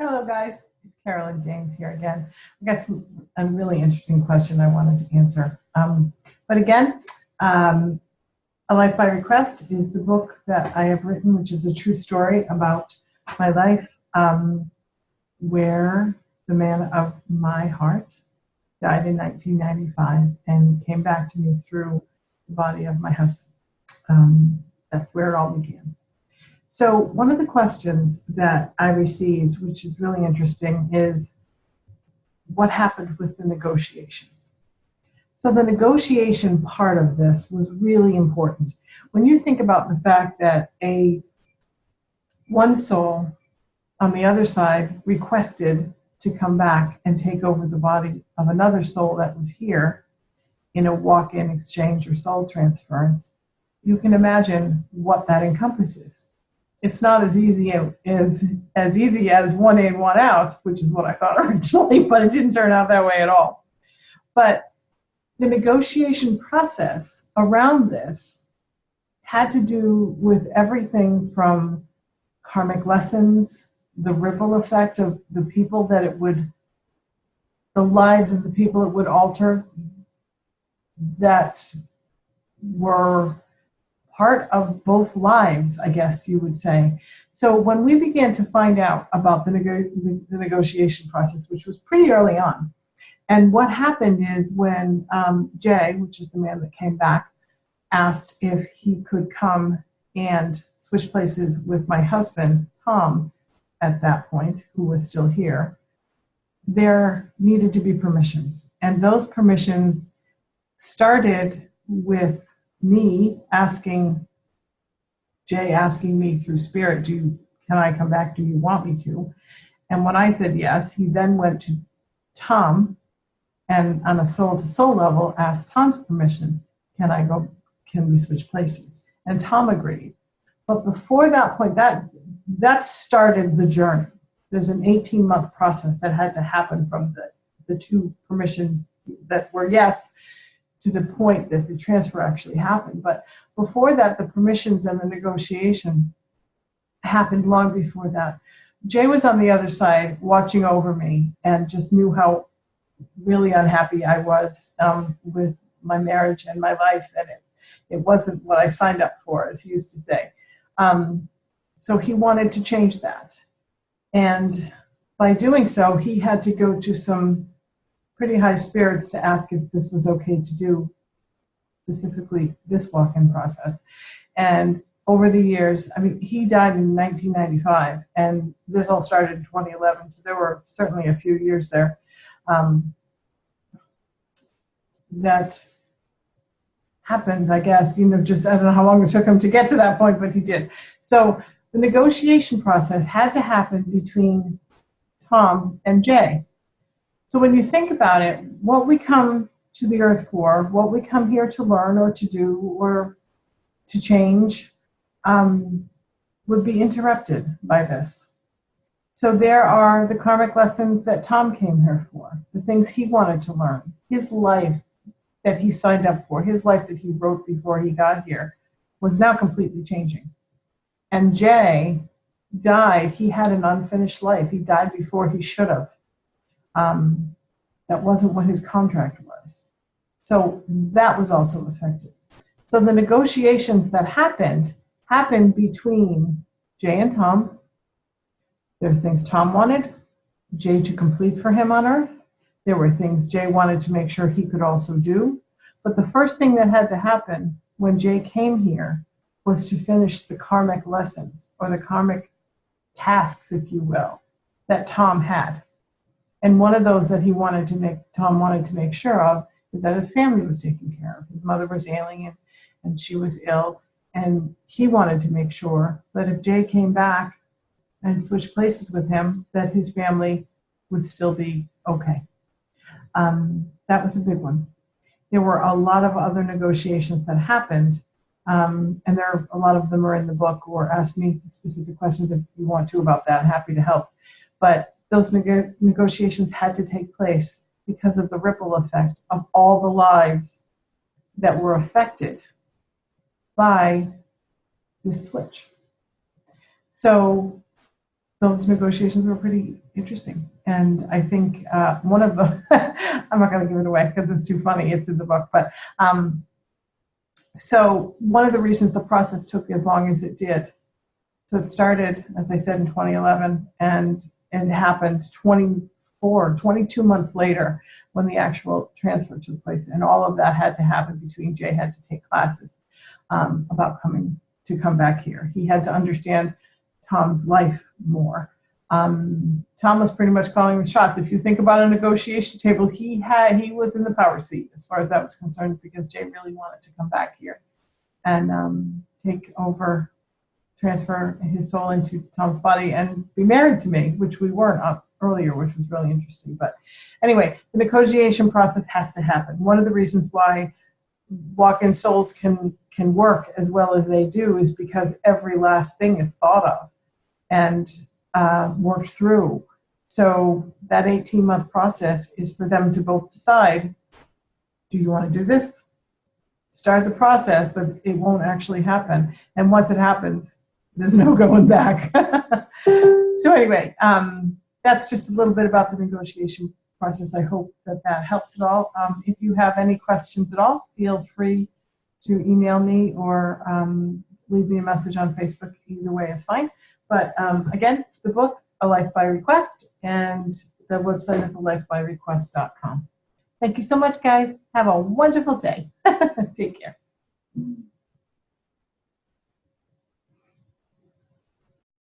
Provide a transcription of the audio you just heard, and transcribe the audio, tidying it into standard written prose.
Hello, guys. It's Carolyn James here again. I got a really interesting question I wanted to answer. But again, A Life by Request is the book that I have written, which is a true story about my life, where the man of my heart died in 1995 and came back to me through the body of my husband. That's where it all began. So one of the questions that I received, which is really interesting, is what happened with the negotiations? So the negotiation part of this was really important. When you think about the fact that one soul on the other side requested to come back and take over the body of another soul that was here in a walk-in exchange or soul transference, you can imagine what that encompasses. It's not as easy as one in, one out, which is what I thought originally, but it didn't turn out that way at all. But the negotiation process around this had to do with everything from karmic lessons, the ripple effect of the people that the lives of the people it would alter that were part of both lives, I guess you would say. So when we began to find out about the negotiation process, which was pretty early on, and what happened is when Jay, which is the man that came back, asked if he could come and switch places with my husband, Tom, at that point, who was still here, there needed to be permissions. And those permissions started with me asking, Jay asking me through spirit, can I come back? Do you want me to? And when I said yes, he then went to Tom and on a soul-to-soul level asked Tom's permission. Can we switch places? And Tom agreed. But before that point, that started the journey. There's an 18-month process that had to happen from the two permissions that were yes to the point that the transfer actually happened. But before that, the permissions and the negotiation happened long before that. Jay was on the other side watching over me and just knew how really unhappy I was with my marriage and my life, and it wasn't what I signed up for, as he used to say. So he wanted to change that. And by doing so, he had to go to some pretty high spirits to ask if this was okay to do, specifically this walk-in process. And over the years, he died in 1995, and this all started in 2011, so there were certainly a few years there that happened, I guess, just, I don't know how long it took him to get to that point, but he did. So the negotiation process had to happen between Tom and Jay. So when you think about it, what we come to the earth for, what we come here to learn or to do or to change, would be interrupted by this. So there are the karmic lessons that Tom came here for, the things he wanted to learn, his life that he signed up for, his life that he wrote before he got here was now completely changing. And Jay died, he had an unfinished life. He died before he should have. That wasn't what his contract was. So that was also affected. So the negotiations that happened between Jay and Tom. There were things Tom wanted Jay to complete for him on earth. There were things Jay wanted to make sure he could also do. But the first thing that had to happen when Jay came here was to finish the karmic lessons, or the karmic tasks, if you will, that Tom had. And one of those that Tom wanted to make sure of is that his family was taken care of. His mother was ailing and she was ill. And he wanted to make sure that if Jay came back and switched places with him, that his family would still be okay. That was a big one. There were a lot of other negotiations that happened, and a lot of them are in the book, or ask me specific questions if you want to about that. Happy to help. But those negotiations had to take place because of the ripple effect of all the lives that were affected by this switch. So those negotiations were pretty interesting. And I think one of the, I'm not going to give it away because it's too funny, it's in the book, but so one of the reasons the process took as long as it did, so it started, as I said, in 2011, and it happened 22 months later when the actual transfer took place. And all of that had to happen between Jay had to take classes about come back here. He had to understand Tom's life more. Tom was pretty much calling the shots. If you think about a negotiation table, he was in the power seat as far as that was concerned, because Jay really wanted to come back here and take over, transfer his soul into Tom's body and be married to me, which we weren't up earlier, which was really interesting. But anyway, the negotiation process has to happen. One of the reasons why walk-in souls can work as well as they do is because every last thing is thought of and worked through. So that 18-month process is for them to both decide, do you want to do this? Start the process, but it won't actually happen. And once it happens, there's no going back. So anyway, that's just a little bit about the negotiation process. I hope that helps at all. If you have any questions at all, feel free to email me or leave me a message on Facebook. Either way is fine. But again, the book, A Life by Request, and the website is alifebyrequest.com. Thank you so much, guys. Have a wonderful day. Take care.